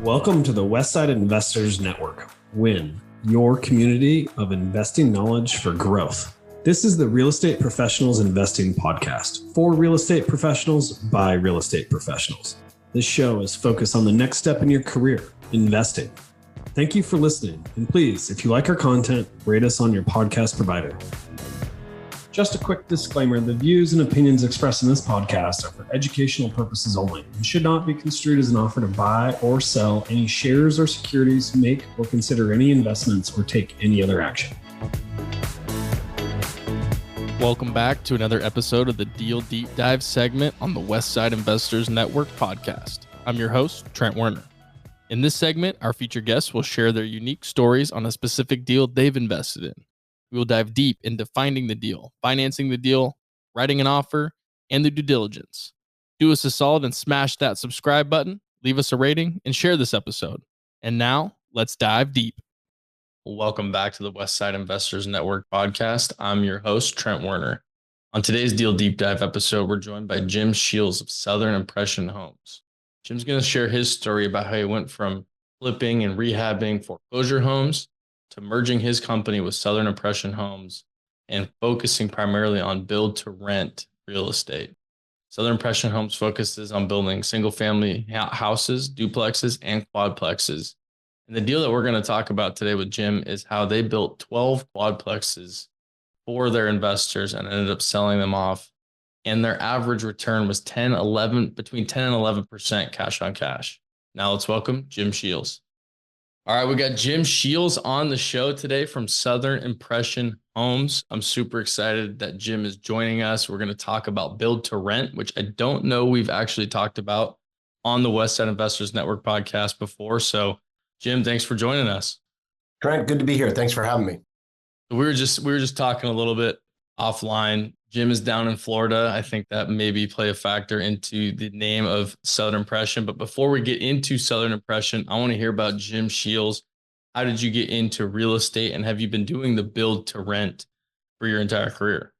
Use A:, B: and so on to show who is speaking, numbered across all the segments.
A: Welcome to the Westside Investors Network, WIN, your community of investing knowledge for growth. This is the Real Estate Professionals Investing Podcast for real estate professionals by real estate professionals. This show is focused on the next step in your career, investing. Thank you for listening. And please, if you like our content, rate us on your podcast provider. Just a quick disclaimer, the views and opinions expressed in this podcast are for educational purposes only and should not be construed as an offer to buy or sell any shares or securities, make or consider any investments, or take any other action.
B: Welcome back to another episode of the Deal Deep Dive segment on the Westside Investors Network podcast. I'm your host, Trent Werner. In this segment, our featured guests will share their unique stories on a specific deal they've invested in. We will dive deep into finding the deal, financing the deal, writing an offer, and the due diligence. Do us a solid and smash that subscribe button, leave us a rating, and share this episode. And now, let's dive deep. Welcome back to the Westside Investors Network podcast. I'm your host, Trent Werner. On today's Deal Deep Dive episode, we're joined by Jim Sheils of Southern Impression Homes. Jim's going to share his story about how he went from flipping and rehabbing foreclosure homes to merging his company with Southern Impression Homes and focusing primarily on build-to-rent real estate. Southern Impression Homes focuses on building single-family houses, duplexes, and quadplexes. And the deal that we're going to talk about today with Jim is how they built 12 quadplexes for their investors and ended up selling them off. And their average return was between 10 and 11% cash on cash. Now let's welcome Jim Sheils. All right, we got Jim Sheils on the show today from Southern Impression Homes. I'm super excited that Jim is joining us. We're going to talk about build to rent, which I don't know we've actually talked about on the Westside Investors Network podcast before. So, Jim, thanks for joining us.
C: Trent, good to be here. Thanks for having me.
B: We were just talking a little bit offline. Jim is down in Florida. I think that maybe play a factor into the name of Southern Impression. But before we get into Southern Impression, I want to hear about Jim Sheils. How did you get into real estate, and have you been doing the build to rent for your entire career?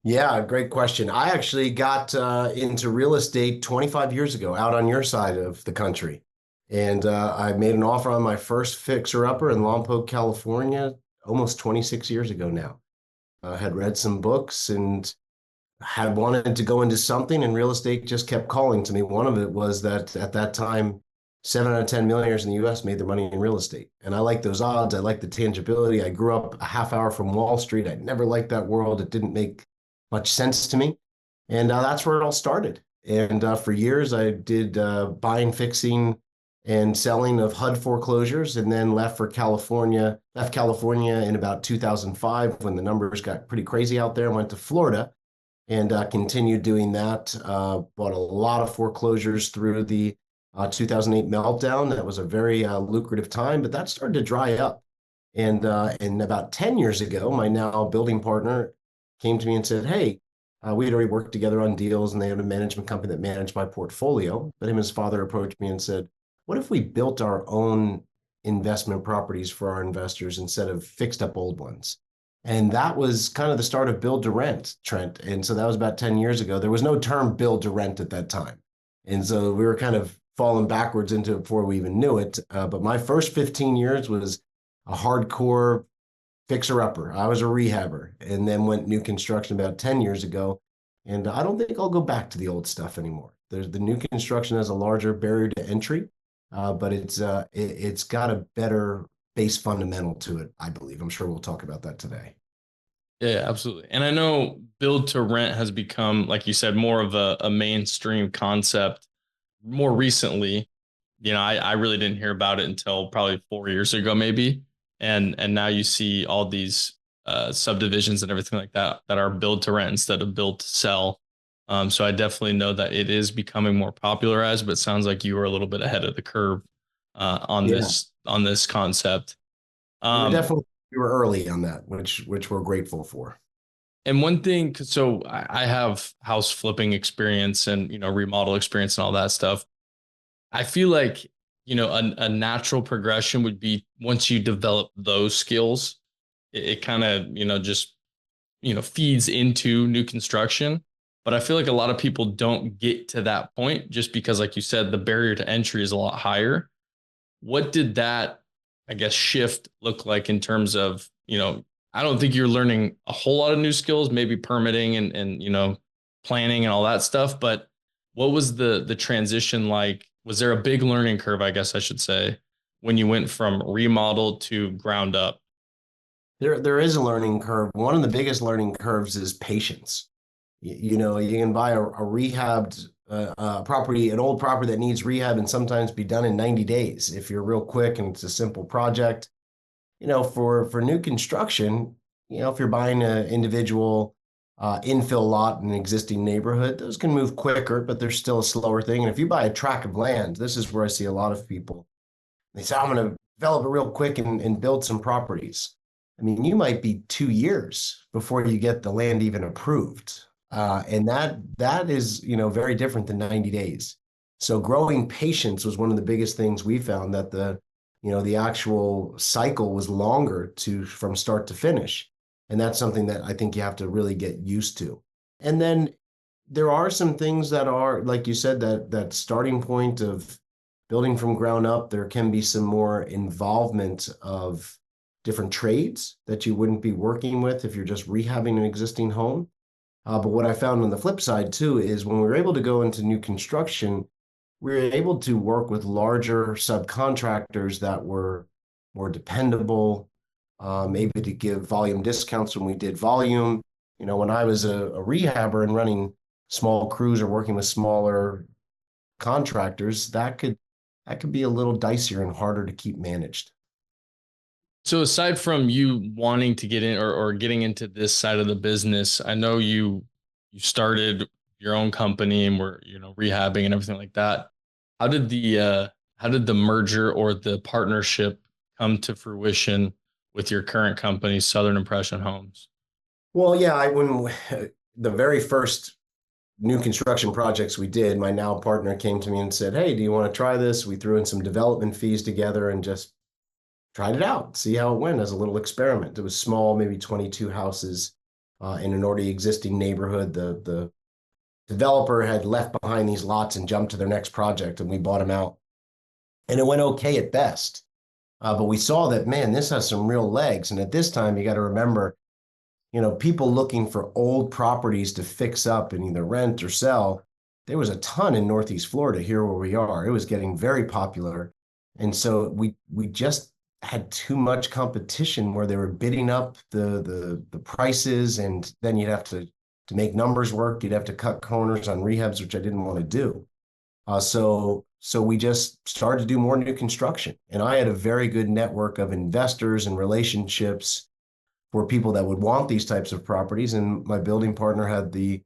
C: Yeah, great question. I actually got into real estate 25 years ago out on your side of the country. And I made an offer on my first fixer-upper in Lompoc, California, almost 26 years ago now. Had read some books and had wanted to go into something, and real estate just kept calling to me. One of it was that at that time, 7 out of 10 millionaires in the U.S. made their money in real estate. And I like those odds. I like the tangibility. I grew up a half hour from Wall Street. I never liked that world. It didn't make much sense to me. And that's where it all started. And for years, I did buying, fixing, and selling of HUD foreclosures, and then left California in about 2005 when the numbers got pretty crazy out there, and went to Florida and continued doing that. Bought a lot of foreclosures through the 2008 meltdown. That was a very lucrative time, but that started to dry up. And about 10 years ago, my now building partner came to me and said, hey, we had already worked together on deals, and they had a management company that managed my portfolio. But him and his father approached me and said, what if we built our own investment properties for our investors instead of fixed up old ones? And that was kind of the start of build to rent, Trent. And so that was about 10 years ago. There was no term build to rent at that time. And so we were kind of falling backwards into it before we even knew it. But my first 15 years was a hardcore fixer-upper. I was a rehabber, and then went new construction about 10 years ago. And I don't think I'll go back to the old stuff anymore. There's the new construction has a larger barrier to entry. But it's got a better base fundamental to it, I believe. I'm sure we'll talk about that today.
B: Yeah, absolutely. And I know build to rent has become, like you said, more of a mainstream concept more recently. You know, I really didn't hear about it until probably 4 years ago, maybe. And now you see all these subdivisions and everything like that are build to rent instead of build to sell. So I definitely know that it is becoming more popularized, but it sounds like you were a little bit ahead of the curve on this concept.
C: We were early on that, which we're grateful for.
B: And one thing, so I have house flipping experience and, remodel experience and all that stuff. I feel like, a natural progression would be once you develop those skills, it kind of, just, feeds into new construction. But I feel like a lot of people don't get to that point just because, like you said, the barrier to entry is a lot higher. What did that, I guess, shift look like in terms of, I don't think you're learning a whole lot of new skills, maybe permitting and planning and all that stuff, but what was the transition like? Was there a big learning curve, I guess I should say, when you went from remodel to ground up?
C: There is a learning curve. One of the biggest learning curves is patience. You can buy a rehabbed property, an old property that needs rehab, and sometimes be done in 90 days if you're real quick and it's a simple project. For new construction, if you're buying an individual infill lot in an existing neighborhood, those can move quicker, but they're still a slower thing. And if you buy a tract of land, this is where I see a lot of people. They say, I'm going to develop it real quick and build some properties. I mean, you might be 2 years before you get the land even approved. And that is, very different than 90 days. So growing patience was one of the biggest things we found, that the actual cycle was longer from start to finish. And that's something that I think you have to really get used to. And then there are some things that are, like you said, that starting point of building from ground up, there can be some more involvement of different trades that you wouldn't be working with if you're just rehabbing an existing home. But what I found on the flip side too is when we were able to go into new construction, we were able to work with larger subcontractors that were more dependable, maybe to give volume discounts when we did volume. When I was a rehabber and running small crews or working with smaller contractors, that could be a little dicier and harder to keep managed.
B: So aside from you wanting to get in or getting into this side of the business, I know you started your own company and were, rehabbing and everything like that. How did the merger or the partnership come to fruition with your current company, Southern Impression Homes?
C: Well, yeah, when the very first new construction projects we did, my now partner came to me and said, "Hey, do you want to try this?" We threw in some development fees together and just tried it out, see how it went as a little experiment. It was small, maybe 22 houses in an already existing neighborhood. The developer had left behind these lots and jumped to their next project, and we bought them out. And it went okay at best. But we saw that, man, this has some real legs. And at this time, you got to remember, people looking for old properties to fix up and either rent or sell. There was a ton in Northeast Florida here where we are. It was getting very popular. And so we just had too much competition where they were bidding up the prices, and then you'd have to make numbers work. You'd have to cut corners on rehabs, which I didn't want to do. So we just started to do more new construction. And I had a very good network of investors and relationships for people that would want these types of properties. And my building partner had the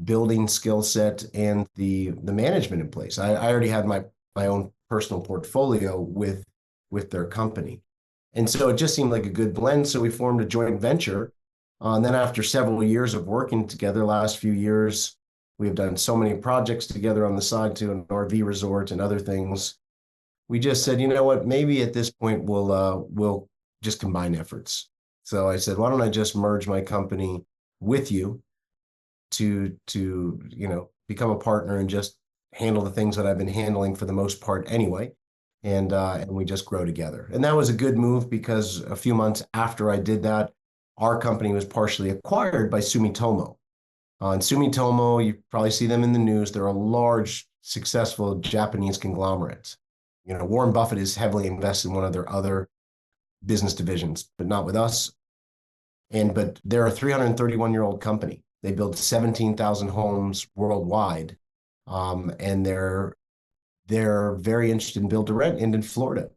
C: building skill set and the management in place. I already had my own personal portfolio with their company. And so it just seemed like a good blend. So we formed a joint venture. And then after several years of working together, last few years, we have done so many projects together on the side to an RV resort and other things. We just said, you know what, maybe at this point we'll just combine efforts. So I said, why don't I just merge my company with you to become a partner and just handle the things that I've been handling for the most part anyway. And we just grow together. And that was a good move because a few months after I did that, our company was partially acquired by Sumitomo. And Sumitomo, you probably see them in the news. They're a large, successful Japanese conglomerate. Warren Buffett is heavily invested in one of their other business divisions, but not with us. But they're a 331-year-old company. They build 17,000 homes worldwide. And they're very interested in build to rent and in Florida.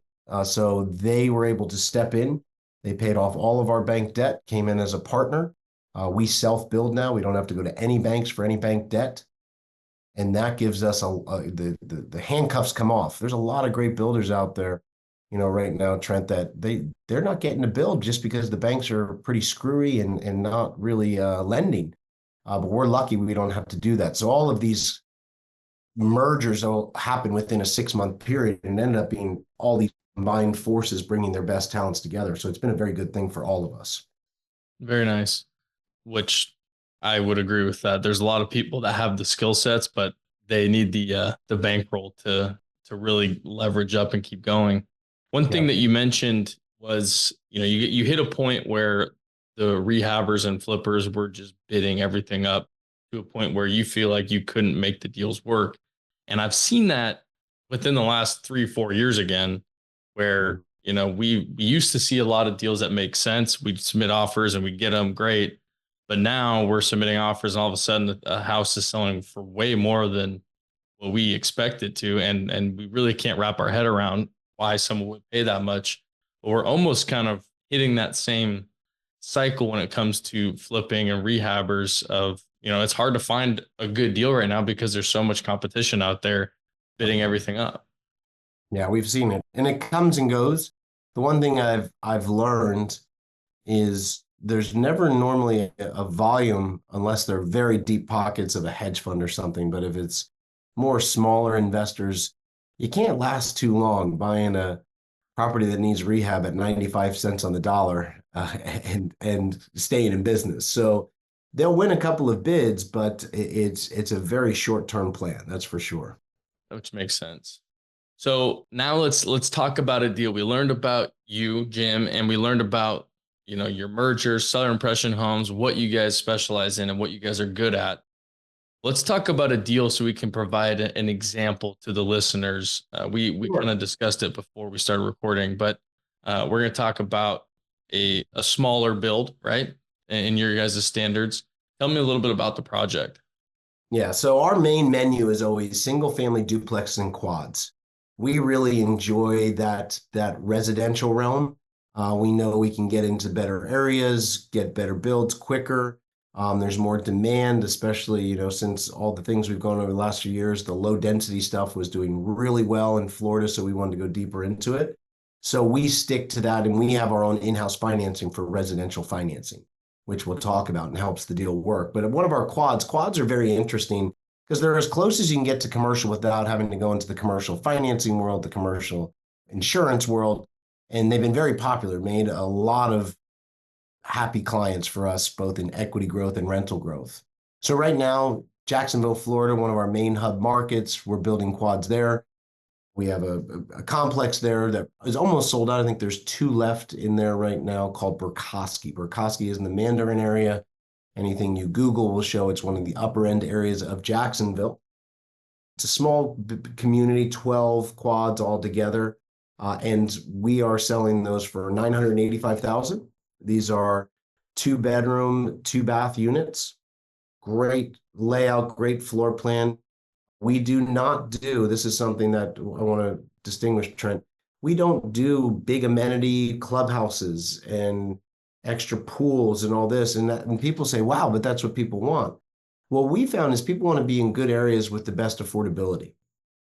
C: So they were able to step in. They paid off all of our bank debt, came in as a partner. We self-build now. We don't have to go to any banks for any bank debt. And that gives us the handcuffs come off. There's a lot of great builders out there, right now, Trent, that they're not getting to build just because the banks are pretty screwy and not really lending. But we're lucky we don't have to do that. So all of these mergers will happen within a 6-month period and ended up being all these combined forces bringing their best talents together. So it's been a very good thing for all of us.
B: Very nice. Which I would agree with that. There's a lot of people that have the skill sets, but they need the bankroll to really leverage up and keep going. One thing that you mentioned was, you hit a point where the rehabbers and flippers were just bidding everything up to a point where you feel like you couldn't make the deals work. And I've seen that within the last 3-4 years again, where, we used to see a lot of deals that make sense. We'd submit offers and we get them great. But now we're submitting offers and all of a sudden a house is selling for way more than what we expected to. And we really can't wrap our head around why someone would pay that much. But we're almost kind of hitting that same cycle when it comes to flipping and rehabbers of, it's hard to find a good deal right now because there's so much competition out there bidding everything up.
C: Yeah, we've seen it, and it comes and goes. The one thing I've learned is there's never normally a volume unless they're very deep pockets of a hedge fund or something. But if it's more smaller investors, you can't last too long buying a property that needs rehab at 95 cents on the dollar and staying in business. So they'll win a couple of bids, but it's a very short-term plan. That's for sure.
B: Which makes sense. So now let's talk about a deal. We learned about you, Jim, and we learned about, your merger, Seller Impression Homes, what you guys specialize in and what you guys are good at. Let's talk about a deal so we can provide an example to the listeners. We
C: Sure.
B: kind of discussed it before we started recording, but we're going to talk about a smaller build, right? In your guys' standards. Tell me a little bit about the project.
C: Yeah, so our main menu is always single family duplex and quads. We really enjoy that residential realm. We know we can get into better areas, get better builds quicker. There's more demand, especially, since all the things we've gone over the last few years, the low density stuff was doing really well in Florida. So we wanted to go deeper into it. So we stick to that, and we have our own in-house financing for residential financing, which we'll talk about and helps the deal work. But one of our quads are very interesting because they're as close as you can get to commercial without having to go into the commercial financing world, the commercial insurance world. And they've been very popular, made a lot of happy clients for us, both in equity growth and rental growth. So right now, Jacksonville, Florida, one of our main hub markets, we're building quads there. We have a complex there that is almost sold out. I think there's 2 left in there right now called Burkosky. Burkosky is in the Mandarin area. Anything you Google will show it's one of the upper end areas of Jacksonville. It's a small community, 12 quads all together. And we are selling those for $985,000. These are 2-bedroom, 2-bath units. Great layout, great floor plan. We do not do, this is something that I want to distinguish, Trent. We don't do big amenity clubhouses and extra pools and all this. And people say, wow, but that's what people want. What we found is people want to be in good areas with the best affordability.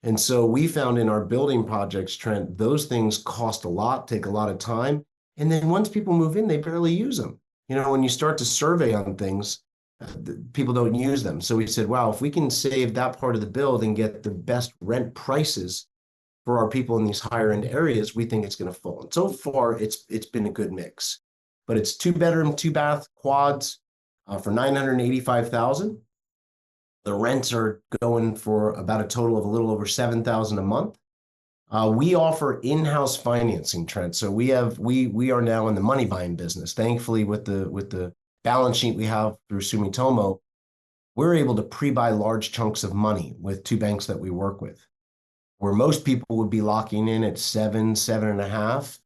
C: And so we found in our building projects, Trent, those things cost a lot, take a lot of time. And then once people move in, they barely use them. When you start to survey on things, people don't use them. So we said, wow, if we can save that part of the build and get the best rent prices for our people in these higher end areas, we think it's going to fall. And so far, it's been a good mix. But it's 2-bedroom, 2-bath quads for $985,000. The rents are going for about a total of a little over $7,000 a month. We offer in-house financing, Trent. So we are now in the money buying business. Thankfully, with the balance sheet we have through Sumitomo, we're able to pre-buy large chunks of money with 2 banks that we work with. Where most people would be locking in at 7.5,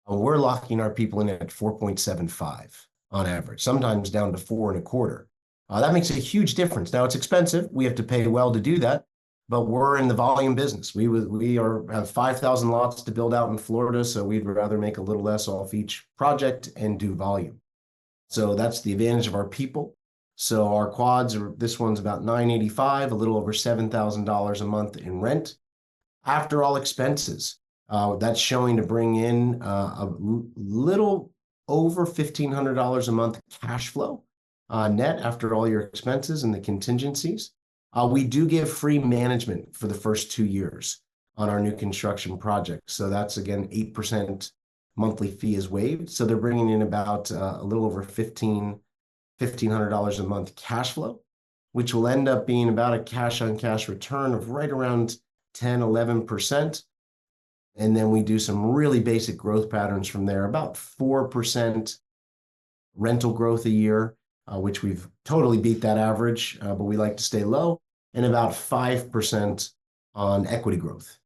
C: we're locking our people in at 4.75 on average, sometimes down to 4.25. That makes a huge difference. Now it's expensive. We have to pay well to do that, but we're in the volume business. We have 5,000 lots to build out in Florida, so we'd rather make a little less off each project and do volume. So that's the advantage of our people. So our quads this one's about $985, a little over $7,000 a month in rent after all expenses. That's showing to bring in a little over $1,500 a month cash flow net after all your expenses and the contingencies. We do give free management for the first 2 years on our new construction project. So that's, again, 8% monthly fee is waived. So they're bringing in about a little over $1,500 a month cash flow, which will end up being about a cash on cash return of right around 10, 11%. And then we do some really basic growth patterns from there, about 4% rental growth a year, which we've totally beat that average, but we like to stay low, and about 5% on equity growth,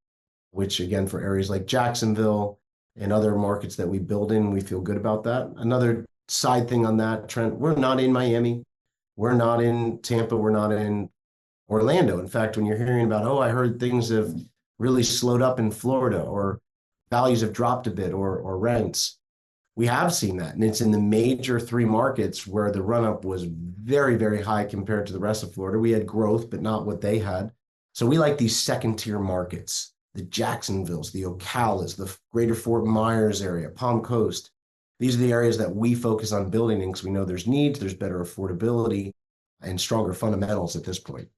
C: which again, for areas like Jacksonville and other markets that we build in, we feel good about that. Another side thing on that, Trent, we're not in Miami. We're not in Tampa. We're not in Orlando. In fact, when you're hearing about, oh, I heard things have really slowed up in Florida, or values have dropped a bit, or rents, we have seen that. And it's in the major three markets where the run-up was very, very high compared to the rest of Florida. We had growth, but not what they had. So we like these second-tier markets, the Jacksonvilles, the Ocalas, the greater Fort Myers area, Palm Coast. These are the areas that we focus on building in because we know there's needs, there's better affordability, and stronger fundamentals at this point.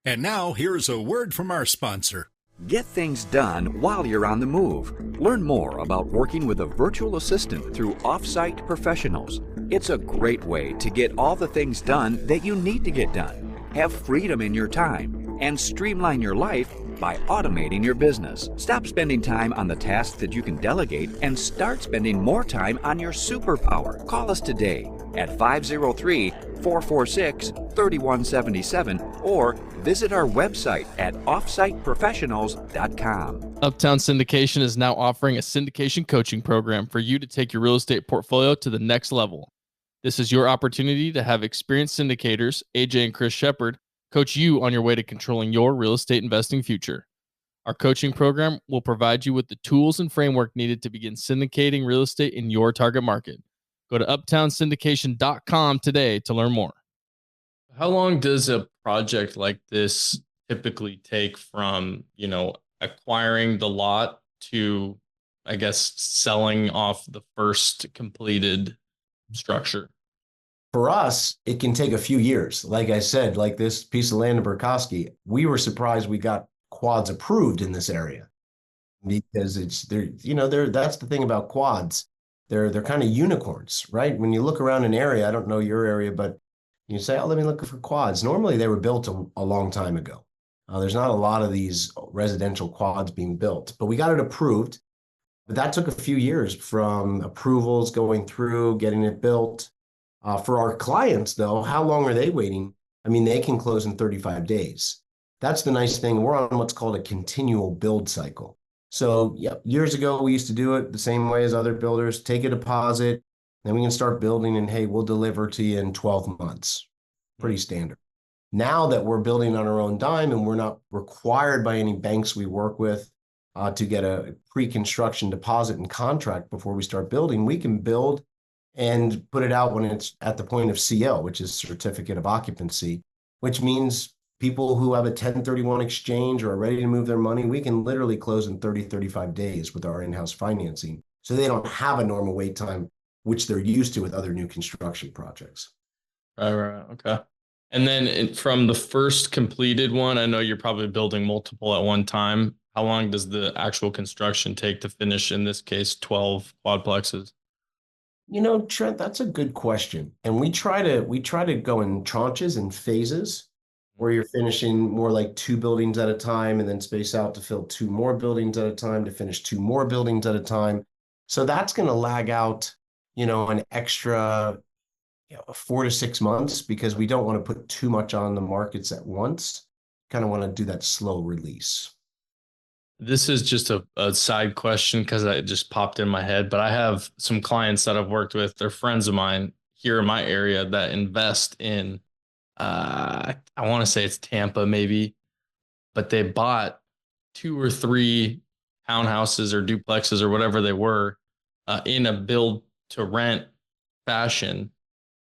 D: And now, here's a word from our sponsor.
E: Get things done while you're on the move. Learn more about working with a virtual assistant through Offsite Professionals. It's a great way to get all the things done that you need to get done. Have freedom in your time and streamline your life by automating your business. Stop spending time on the tasks that you can delegate and start spending more time on your superpower. Call us today at 503-446-3177 or visit our website at offsiteprofessionals.com.
B: Uptown Syndication is now offering a syndication coaching program for you to take your real estate portfolio to the next level. This is your opportunity to have experienced syndicators, AJ and Chris Shepard, coach you on your way to controlling your real estate investing future. Our coaching program will provide you with the tools and framework needed to begin syndicating real estate in your target market. Go to uptownsyndication.com today to learn more. How long does a project like this typically take from, acquiring the lot to, I guess, selling off the first completed structure?
C: For us, it can take a few years. Like I said, like this piece of land in Burkowski, we were surprised we got quads approved in this area because that's the thing about quads. They're kind of unicorns, right? When you look around an area, I don't know your area, but you say, oh, let me look for quads. Normally they were built a long time ago. There's not a lot of these residential quads being built, but we got it approved. But that took a few years from approvals going through, getting it built. For our clients, though, how long are they waiting? I mean, they can close in 35 days. That's the nice thing. We're on what's called a continual build cycle. So years ago, we used to do it the same way as other builders, take a deposit, then we can start building and, hey, we'll deliver to you in 12 months. Pretty standard. Now that we're building on our own dime and we're not required by any banks we work with to get a pre-construction deposit and contract before we start building, we can build and put it out when it's at the point of CO, which is certificate of occupancy, which means people who have a 1031 exchange or are ready to move their money, we can literally close in 30, 35 days with our in-house financing. So they don't have a normal wait time, which they're used to with other new construction projects.
B: Right. Okay. And then from the first completed one, I know you're probably building multiple at one time. How long does the actual construction take to finish, in this case, 12 quadplexes?
C: Trent, that's a good question. And we try to go in tranches and phases where you're finishing more like 2 buildings at a time and then space out to fill 2 more buildings at a time to finish 2 more buildings at a time. So that's going to lag out, an extra 4 to 6 months because we don't want to put too much on the markets at once. Kind of want to do that slow release.
B: This is just a side question because it just popped in my head, but I have some clients that I've worked with. They're friends of mine here in my area that invest in, I want to say it's Tampa maybe, but they bought 2 or 3 townhouses or duplexes or whatever they were in a build to rent fashion.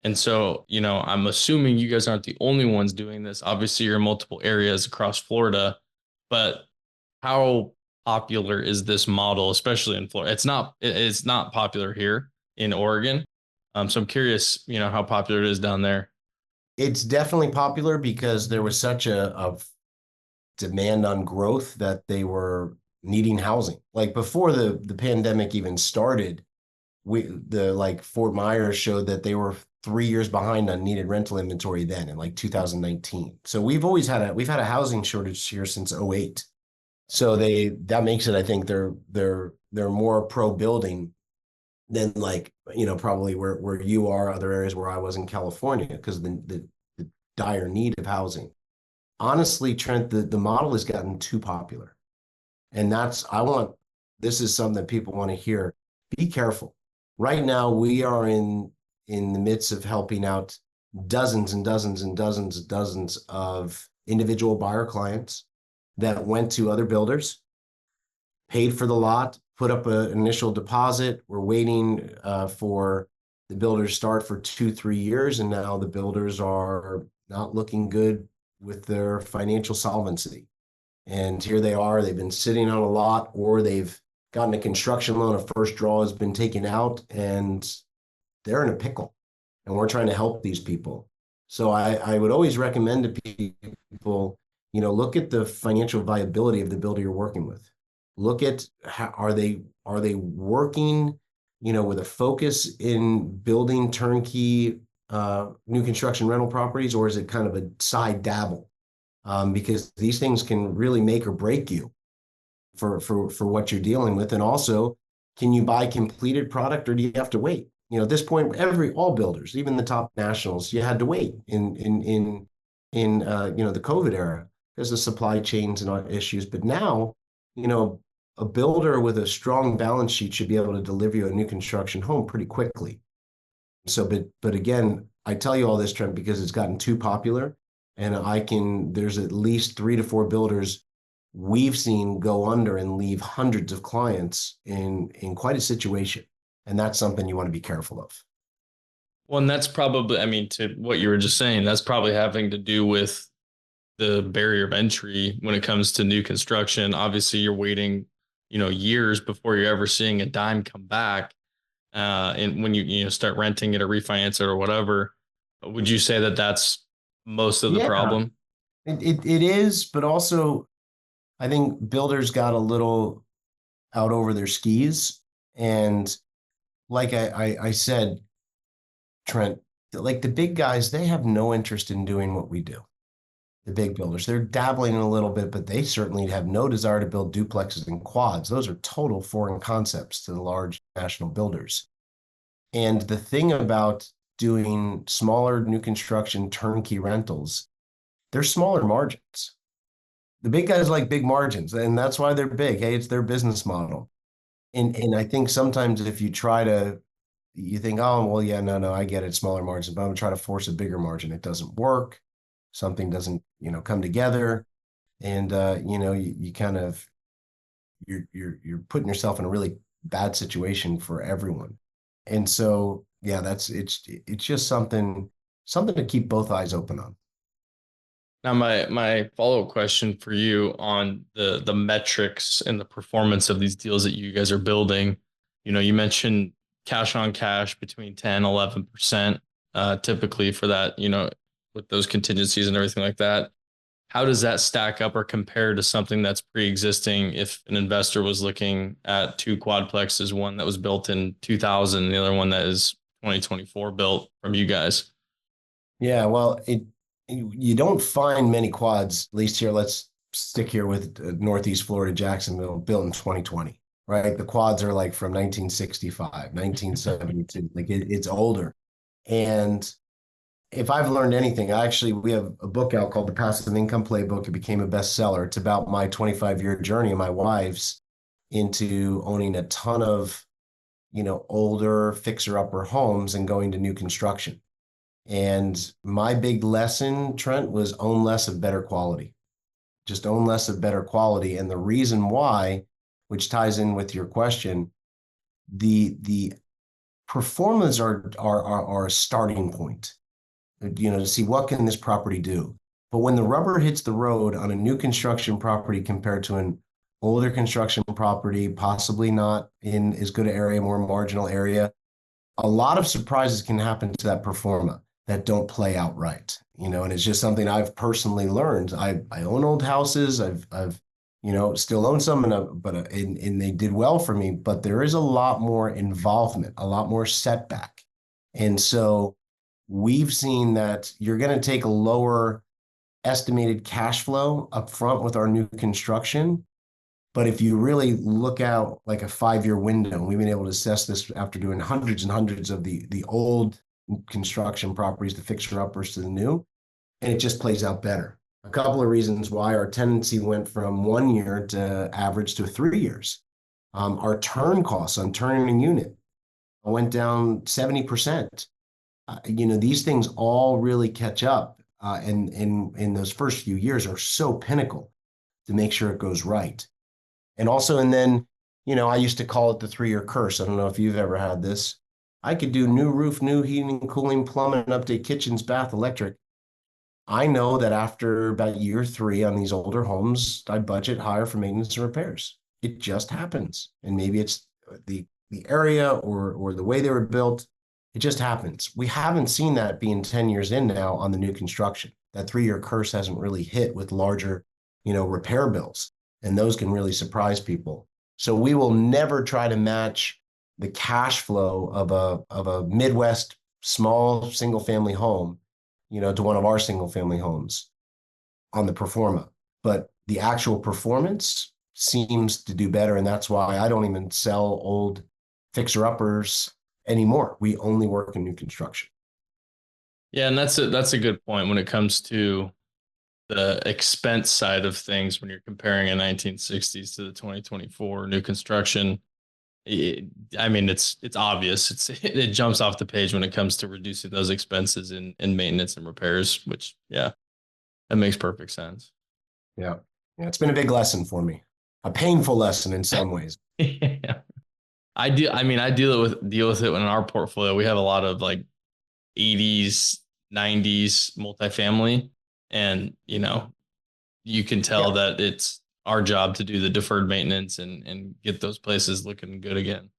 B: And so, I'm assuming you guys aren't the only ones doing this. Obviously, you're in multiple areas across Florida, but how popular is this model, especially in Florida? It's not popular here in Oregon. So I'm curious, how popular it is down there.
C: It's definitely popular because there was such a demand on growth that they were needing housing. Like before the pandemic even started, Fort Myers showed that they were 3 years behind on needed rental inventory then in 2019. So we've had a housing shortage here since 2008. So that makes it, I think they're more pro building than like, probably where you are, other areas where I was in California, because the dire need of housing. Honestly, Trent, the model has gotten too popular. And this is something that people want to hear. Be careful. Right now, we are in the midst of helping out dozens and dozens and dozens and dozens of individual buyer clients that went to other builders, paid for the lot, put up an initial deposit. We're waiting for the builders to start for 2-3 years, and now the builders are not looking good with their financial solvency. And here they are, they've been sitting on a lot, or they've gotten a construction loan, a first draw has been taken out, and they're in a pickle. And we're trying to help these people. So I would always recommend to people, look at the financial viability of the builder you're working with. Look at how are they working, with a focus in building turnkey new construction rental properties, or is it kind of a side dabble? Because these things can really make or break you for what you're dealing with. And also, can you buy completed product, or do you have to wait? At this point, all builders, even the top nationals, you had to wait in the COVID era because of supply chains and issues. But now, a builder with a strong balance sheet should be able to deliver you a new construction home pretty quickly. So, but again, I tell you all this, Trent, because it's gotten too popular, and there's at least 3 to 4 builders we've seen go under and leave hundreds of clients in quite a situation. And that's something you want to be careful of.
B: Well, and that's probably, I mean, to what you were just saying, that's probably having to do with the barrier of entry when it comes to new construction. Obviously, you're waiting, years before you're ever seeing a dime come back. And when you start renting it or refinance it or whatever, would you say that that's most of the problem?
C: It is, but also I think builders got a little out over their skis. And like I said, Trent, like the big guys, they have no interest in doing what we do. The big builders, they're dabbling in a little bit, but they certainly have no desire to build duplexes and quads. Those are total foreign concepts to the large national builders. And the thing about doing smaller new construction turnkey rentals, they're smaller margins. The big guys like big margins, and that's why they're big. Hey, it's their business model. And I think sometimes if you think, oh, well, yeah, no, I get it, smaller margins, but I'm gonna try to force a bigger margin. It doesn't work. Something doesn't, come together, and you kind of you're putting yourself in a really bad situation for everyone. And so, yeah, it's just something to keep both eyes open on.
B: Now, my follow-up question for you on the metrics and the performance of these deals that you guys are building. You mentioned cash on cash between 10, 11%, typically for that, with those contingencies and everything like that. How does that stack up or compare to something that's pre-existing if an investor was looking at 2 quadplexes, one that was built in 2000, and the other one that is 2024 built from you guys?
C: Yeah, well, you don't find many quads, at least here. Let's stick here with Northeast Florida, Jacksonville, built in 2020, right? The quads are like from 1965, 1972, like it's older. And if I've learned anything, we have a book out called The Passive Income Playbook. It became a bestseller. It's about my 25-year journey and my wife's into owning a ton of, older fixer-upper homes and going to new construction. And my big lesson, Trent, was own less of better quality. Just own less of better quality. And the reason why, which ties in with your question, the performance are a starting point, to see what can this property do. But when the rubber hits the road on a new construction property compared to an older construction property, possibly not in as good an area, more marginal area, a lot of surprises can happen to that performa that don't play out right, and it's just something I've personally learned. I own old houses. I've still own some, and they did well for me, but there is a lot more involvement, a lot more setback. And so we've seen that you're going to take a lower estimated cash flow up front with our new construction, But if you really look out like a 5-year window, we've been able to assess this after doing hundreds and hundreds of the old construction properties, the fixer-uppers to the new, and it just plays out better. A couple of reasons why our tenancy went from 1 year to average to 3 years. Our turn costs on turning a unit went down 70%. These things all really catch up, and in those first few years are so pinnacle to make sure it goes right. And then, I used to call it the 3-year curse. I don't know if you've ever had this. I could do new roof, new heating, cooling, plumbing, update kitchens, bath, electric. I know that after about year 3 on these older homes, I budget higher for maintenance and repairs. It just happens. And maybe it's the area or the way they were built. It just happens. We haven't seen that being 10 years in now on the new construction. That 3-year curse hasn't really hit with larger, repair bills. And those can really surprise people. So we will never try to match the cash flow of a Midwest small single family home, to one of our single family homes on the pro forma. But the actual performance seems to do better. And that's why I don't even sell old fixer-uppers anymore. We only work in new construction.
B: Yeah, and that's a good point when it comes to the expense side of things. When you're comparing a 1960s to the 2024 new construction, it's obvious. It jumps off the page when it comes to reducing those expenses in maintenance and repairs, which, yeah, that makes perfect sense.
C: Yeah, it's been a big lesson for me, a painful lesson in some ways.
B: Yeah. I deal with it in our portfolio. We have a lot of like 80s, 90s multifamily, and you can tell that it's our job to do the deferred maintenance and get those places looking good again.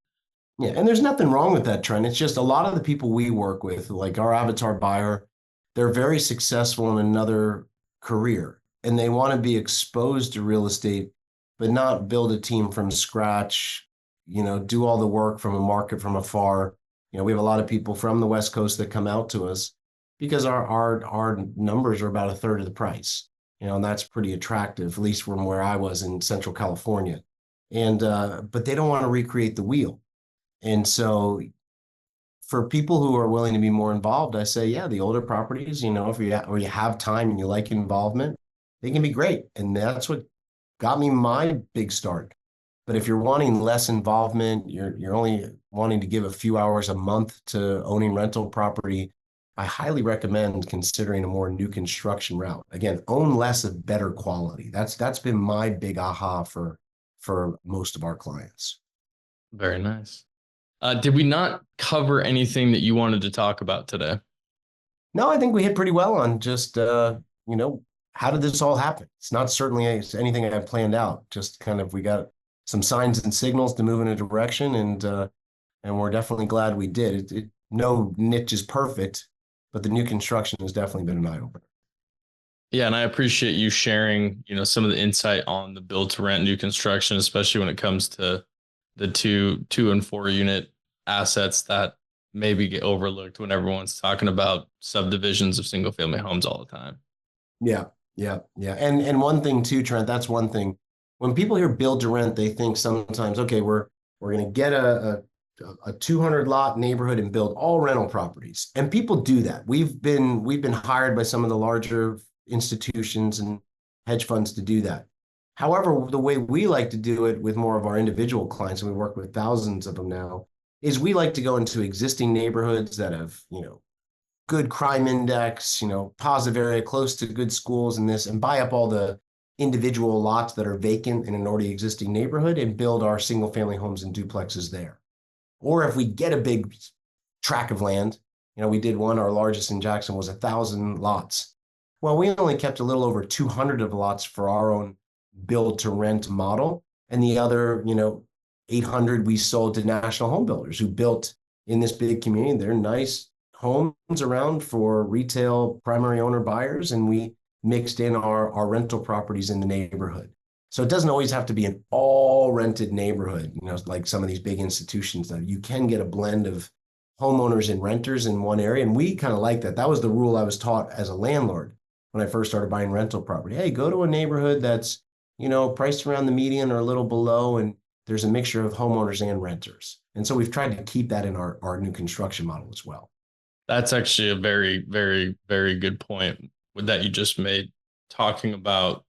C: Yeah, and there's nothing wrong with that, Trent. It's just a lot of the people we work with, like our avatar buyer, they're very successful in another career, and they want to be exposed to real estate, but not build a team from scratch, do all the work from a market from afar. We have a lot of people from the West Coast that come out to us because our numbers are about a third of the price. And that's pretty attractive, at least from where I was in Central California. And but they don't want to recreate the wheel. And so for people who are willing to be more involved, I say, yeah, the older properties, if you have time and you like involvement, they can be great. And that's what got me my big start. But if you're wanting less involvement, you're only wanting to give a few hours a month to owning rental property, I highly recommend considering a more new construction route. Again, own less of better quality. That's been my big aha for most of our clients.
B: Very nice. Did we not cover anything that you wanted to talk about today?
C: No, I think we hit pretty well on just, how did this all happen? It's not certainly anything I have planned out. Just kind of, we got some signs and signals to move in a direction, and we're definitely glad we did. No niche is perfect, but the new construction has definitely been an eye-opener.
B: Yeah, and I appreciate you sharing, some of the insight on the build to rent new construction, especially when it comes to the 2 and 4 unit assets that maybe get overlooked when everyone's talking about subdivisions of single family homes all the time.
C: Yeah. And one thing too, Trent, that's one thing. When people hear build to rent, they think sometimes, okay, we're going to get a 200 lot neighborhood and build all rental properties. And people do that. We've been hired by some of the larger institutions and hedge funds to do that. However, the way we like to do it with more of our individual clients, and we work with thousands of them now, is we like to go into existing neighborhoods that have, good crime index, positive area, close to good schools and buy up all the individual lots that are vacant in an already existing neighborhood and build our single family homes and duplexes there. Or if we get a big tract of land, we did one, our largest in Jackson was 1,000 lots. Well, we only kept a little over 200 of the lots for our own build to rent model. And the other, 800 we sold to national home builders who built in this big community. They're nice homes around for retail primary owner buyers. And we mixed in our rental properties in the neighborhood. So it doesn't always have to be an all rented neighborhood, like some of these big institutions that you can get a blend of homeowners and renters in one area. And we kind of like that. That was the rule I was taught as a landlord when I first started buying rental property. Hey, go to a neighborhood that's, priced around the median or a little below, and there's a mixture of homeowners and renters. And so we've tried to keep that in our new construction model as well.
B: That's actually a very, very, very good point that you just made, talking about,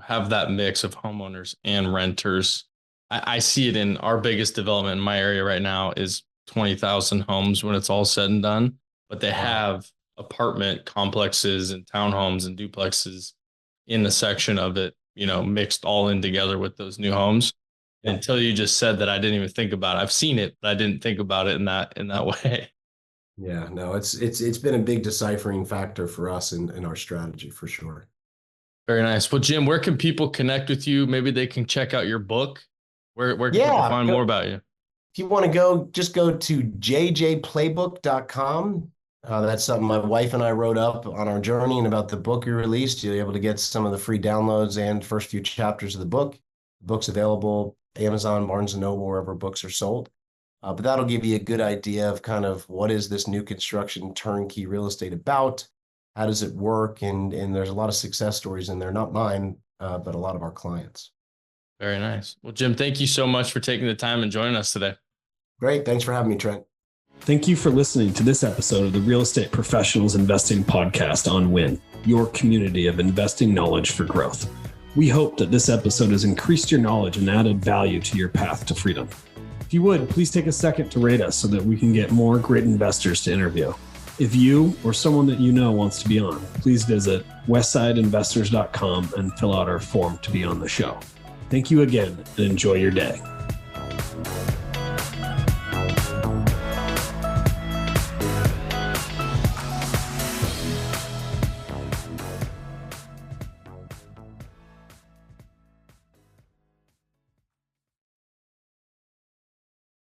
B: have that mix of homeowners and renters. I see it in our biggest development in my area right now is 20,000 homes when it's all said and done, but they have apartment complexes and townhomes and duplexes in the section of it, mixed all in together with those new homes. Yeah. Until you just said that, I didn't even think about it. I've seen it, but I didn't think about it in that way.
C: Yeah, no, it's been a big deciphering factor for us in our strategy for sure.
B: Very nice. Well, Jim, where can people connect with you? Maybe they can check out your book. Where can people find more about you?
C: If you want to go, just go to jjplaybook.com. That's something my wife and I wrote up on our journey and about the book we released. You'll be able to get some of the free downloads and first few chapters of the book. The book's available Amazon, Barnes & Noble, wherever books are sold. But that'll give you a good idea of kind of what is this new construction turnkey real estate about? How does it work? And there's a lot of success stories in there, not mine, but a lot of our clients.
B: Very nice. Well, Jim, thank you so much for taking the time and joining us today.
C: Great. Thanks for having me, Trent.
A: Thank you for listening to this episode of the Real Estate Professionals Investing Podcast on Win, your community of investing knowledge for growth. We hope that this episode has increased your knowledge and added value to your path to freedom. If you would, please take a second to rate us so that we can get more great investors to interview. If you or someone that you know wants to be on, please visit westsideinvestors.com and fill out our form to be on the show. Thank you again and enjoy your day.